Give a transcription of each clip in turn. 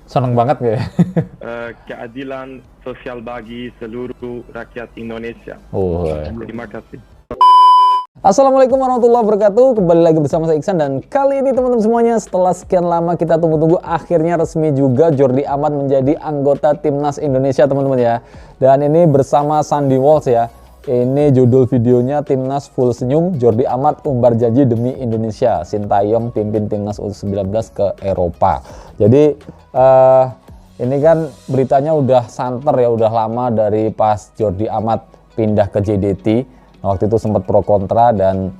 Seneng banget gak ya? Keadilan sosial bagi seluruh rakyat Indonesia. Oh. Terima kasih. Assalamualaikum warahmatullahi wabarakatuh. Kembali lagi bersama saya Iksan, dan kali ini teman-teman semuanya, setelah sekian lama kita tunggu-tunggu, akhirnya resmi juga Jordi Amat menjadi anggota Timnas Indonesia, teman-teman ya. Dan ini bersama Sandy Walsh ya. Ini judul videonya, Timnas Full Senyum, Jordi Amat umbar janji demi Indonesia, Sintayong pimpin Timnas U19 ke Eropa. Jadi ini kan beritanya udah santer ya, udah lama dari pas Jordi Amat pindah ke JDT. Nah, waktu itu sempat pro kontra dan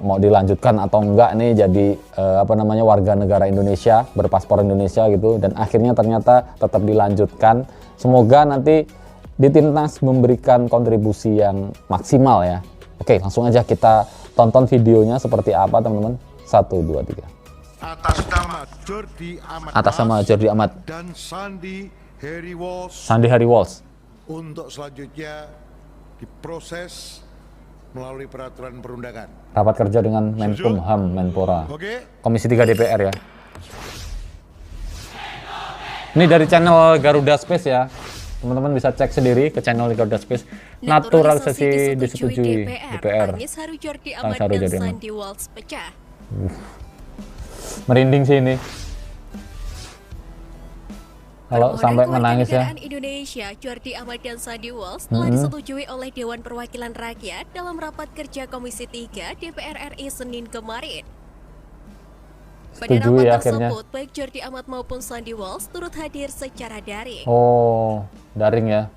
mau dilanjutkan atau enggak nih jadi warga negara Indonesia, berpaspor Indonesia gitu, dan akhirnya ternyata tetap dilanjutkan. Semoga nanti di Timnas memberikan kontribusi yang maksimal ya. Oke, langsung aja kita tonton videonya seperti apa teman-teman. 1, 2, 3. Atas nama Jordi Amat. Atas nama Jordi Amat dan Sandy Harry Walsh. Sandy Harry Walsh. Untuk selanjutnya diproses melalui peraturan perundangan. Rapat kerja dengan Menkumham, Menpora. Oke. Komisi 3 DPR ya. Ini dari channel Garuda Space ya. Teman-teman bisa cek sendiri ke channel Garuda Space. Naturalisasi disetujui DPR. Tangis haru Jordi Amat dan Sandy Walsh pecah. Merinding sih ini. Kalau sampai menangis ya. Indonesia, Jordi Amat dan Sandy Walsh telah disetujui oleh Dewan Perwakilan Rakyat dalam rapat kerja Komisi 3 DPR RI Senin kemarin. Pada Setuju rapat ya tersebut, akhirnya. baik Jordi Amat maupun Sandy Walsh turut hadir secara daring. Oh, daring ya.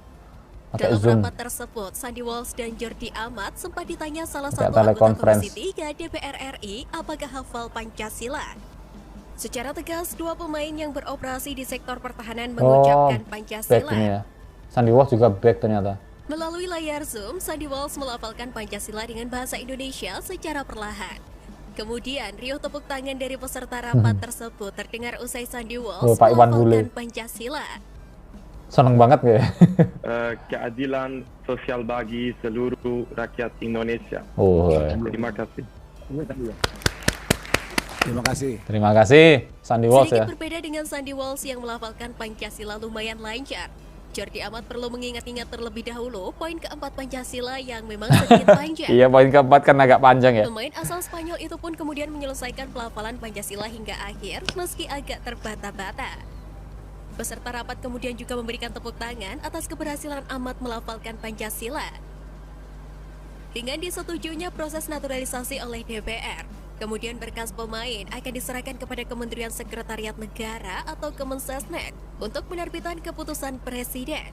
Pakai Dalam Zoom. rapat tersebut, Sandy Walsh dan Jordi Amat sempat ditanya salah Pakai satu anggota teleconference. Komisi 3 DPR RI apakah hafal Pancasila. Secara tegas, dua pemain yang beroperasi di sektor pertahanan mengucapkan Back Pancasila. ini ya. Sandy Walsh juga back ternyata. Melalui layar Zoom, Sandy Walsh melafalkan Pancasila dengan bahasa Indonesia secara perlahan. Kemudian, riuh tepuk tangan dari peserta rapat tersebut terdengar usai Sandy Walsh Pak Iwan melafalkan Bule. Pancasila. Seneng banget gak ya? Keadilan sosial bagi seluruh rakyat Indonesia. Oh. Terima kasih. Terima kasih. Terima kasih Sandy Walsh ya. Sedikit berbeda dengan Sandy Walsh yang melafalkan Pancasila lumayan lancar. Jordi Amat perlu mengingat-ingat terlebih dahulu poin keempat Pancasila yang memang sedikit panjang. Iya, poin keempat kan agak panjang ya. Pemain asal Spanyol itu pun kemudian menyelesaikan pelafalan Pancasila hingga akhir meski agak terbata-bata. Peserta rapat kemudian juga memberikan tepuk tangan atas keberhasilan Amat melafalkan Pancasila. Dengan disetujuinya proses naturalisasi oleh DPR, kemudian berkas pemain akan diserahkan kepada Kementerian Sekretariat Negara atau Kemensesnek untuk penerbitan keputusan Presiden.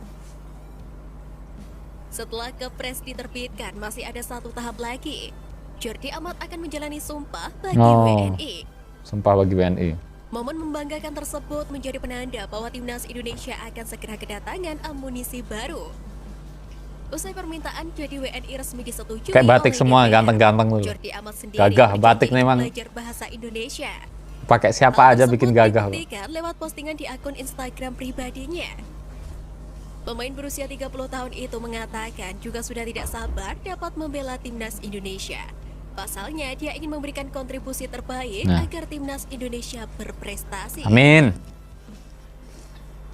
Setelah Kepres diterbitkan, masih ada satu tahap lagi. Jordi Amat akan menjalani sumpah bagi WNI. Sumpah bagi WNI. Momen membanggakan tersebut menjadi penanda bahwa Timnas Indonesia akan segera kedatangan amunisi baru. Usai permintaan jadi WNI resmi disetujui Kayak batik oleh semua, DPR. ganteng-ganteng tuh. Jordi Amat sendiri Gagah, batik berjanji memang. belajar bahasa Indonesia. Pakai siapa Hal aja tersebut bikin gagah. dibuktikan lewat postingan di akun Instagram pribadinya. Pemain berusia 30 tahun itu mengatakan juga sudah tidak sabar dapat membela Timnas Indonesia. Pasalnya, dia ingin memberikan kontribusi terbaik agar Timnas Indonesia berprestasi. Amin.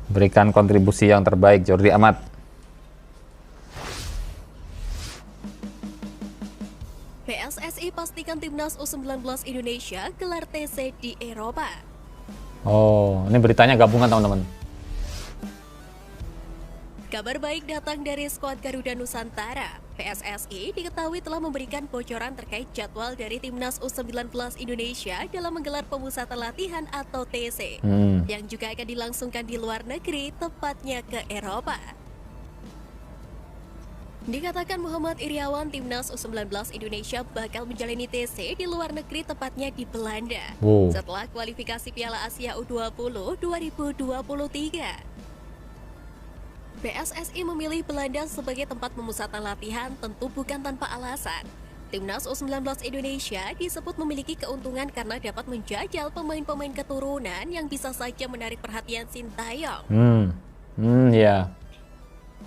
Berikan kontribusi yang terbaik Jordi Amat. PSSI pastikan Timnas U19 Indonesia gelar TC di Eropa. Oh, ini beritanya gabungan teman-teman. Kabar baik datang dari skuad Garuda Nusantara. PSSI diketahui telah memberikan bocoran terkait jadwal dari Timnas U19 Indonesia dalam menggelar pemusatan latihan atau TC, yang juga akan dilangsungkan di luar negeri, tepatnya ke Eropa. Dikatakan Muhammad Iriawan, Timnas U19 Indonesia bakal menjalani TC di luar negeri, tepatnya di Belanda, setelah kualifikasi Piala Asia U20 2023. PSSI memilih Belanda sebagai tempat pemusatan latihan tentu bukan tanpa alasan. Timnas U19 Indonesia disebut memiliki keuntungan karena dapat menjajal pemain-pemain keturunan yang bisa saja menarik perhatian Sintayong. Ya.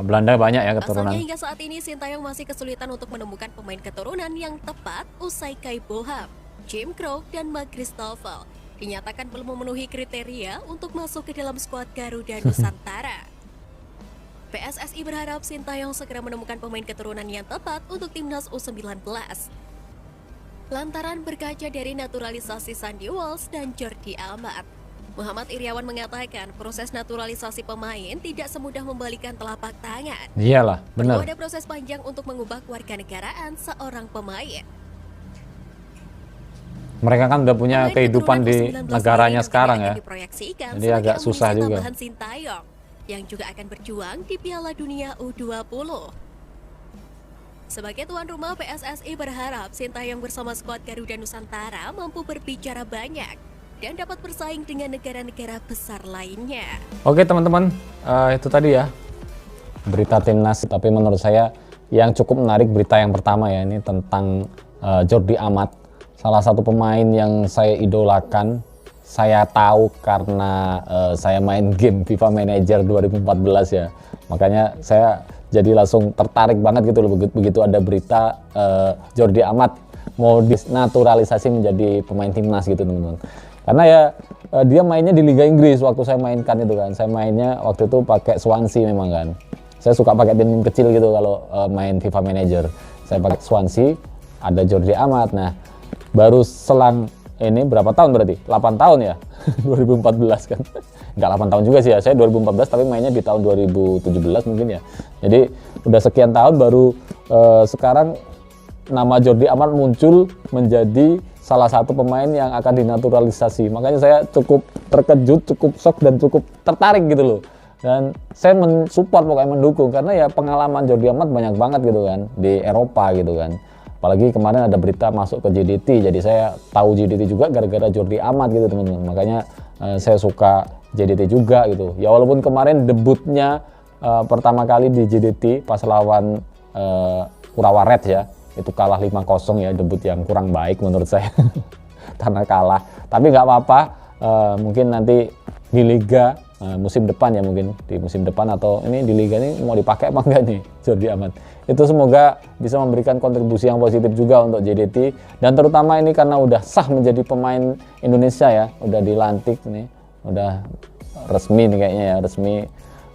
Belanda banyak ya keturunan. Pasalnya hingga saat ini Sintayong masih kesulitan untuk menemukan pemain keturunan yang tepat usai Kai Boham, Jim Krok, dan Mark Christoffel dinyatakan belum memenuhi kriteria untuk masuk ke dalam skuad Garuda Nusantara. PSSI berharap Sintayong segera menemukan pemain keturunan yang tepat untuk timnas U19. Lantaran berkaca dari naturalisasi Sandy Walsh dan Jordi Amat, Muhammad Iriawan mengatakan proses naturalisasi pemain tidak semudah membalikan telapak tangan. Iyalah, benar. Ada proses panjang untuk mengubah kewarganegaraan seorang pemain. Mereka kan udah punya Pemain kehidupan keturunan di U19 negaranya ini sekarang nantinya ya. akan diproyeksikan Jadi sebagai agak susah amunisi juga. tambahan Sintayong yang juga akan berjuang di Piala Dunia U20. Sebagai tuan rumah, PSSI berharap Sintayong bersama skuad Garuda Nusantara mampu berbicara banyak dan dapat bersaing dengan negara-negara besar lainnya. Oke teman-teman, itu tadi ya berita timnas. Tapi menurut saya yang cukup menarik berita yang pertama ya, ini tentang Jordi Amat, salah satu pemain yang saya idolakan. Saya tahu karena saya main game FIFA Manager 2014 ya, makanya saya jadi langsung tertarik banget gitu loh begitu ada berita Jordi Amat mau dinaturalisasi menjadi pemain timnas gitu teman-teman. Karena ya dia mainnya di Liga Inggris waktu saya mainkan itu kan. Saya mainnya waktu itu pakai Swansea memang kan. Saya suka pakai tim kecil gitu kalau main FIFA Manager. Saya pakai Swansea, ada Jordi Amat. Nah, baru selang ini berapa tahun berarti? 8 tahun ya? 2014 kan. Nggak 8 tahun juga sih ya. Saya 2014 tapi mainnya di tahun 2017 mungkin ya. Jadi udah sekian tahun baru sekarang nama Jordi Amat muncul menjadi salah satu pemain yang akan dinaturalisasi. Makanya saya cukup terkejut, cukup shock dan cukup tertarik gitu loh. Dan saya mensupport, pokoknya mendukung, karena ya pengalaman Jordi Amat banyak banget gitu kan di Eropa gitu kan. Apalagi kemarin ada berita masuk ke JDT, jadi saya tahu JDT juga gara-gara Jordi Amat gitu teman-teman. Makanya saya suka JDT juga gitu. Ya walaupun kemarin debutnya pertama kali di JDT pas lawan Urawa Red ya, itu kalah 5-0 ya, debut yang kurang baik menurut saya karena kalah. Tapi nggak apa-apa, mungkin nanti di Liga musim depan ya, mungkin di musim depan atau ini di Liga ini mau dipakai apa enggak nih Jordi Amat. Itu semoga bisa memberikan kontribusi yang positif juga untuk JDT, dan terutama ini karena udah sah menjadi pemain Indonesia ya, udah dilantik nih, udah resmi nih kayaknya ya, resmi.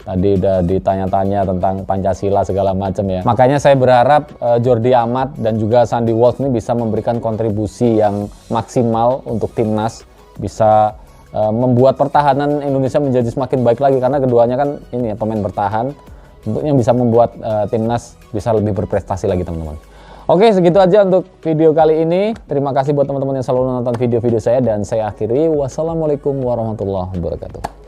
Tadi udah ditanya-tanya tentang Pancasila segala macam ya. Makanya saya berharap Jordi Amat dan juga Sandy Walsh ini bisa memberikan kontribusi yang maksimal untuk timnas, bisa membuat pertahanan Indonesia menjadi semakin baik lagi, karena keduanya kan ini ya pemain bertahan, tentunya bisa membuat timnas bisa lebih berprestasi lagi teman-teman. Oke, segitu aja untuk video kali ini. Terima kasih buat teman-teman yang selalu nonton video-video saya, dan saya akhiri. Wassalamualaikum warahmatullahi wabarakatuh.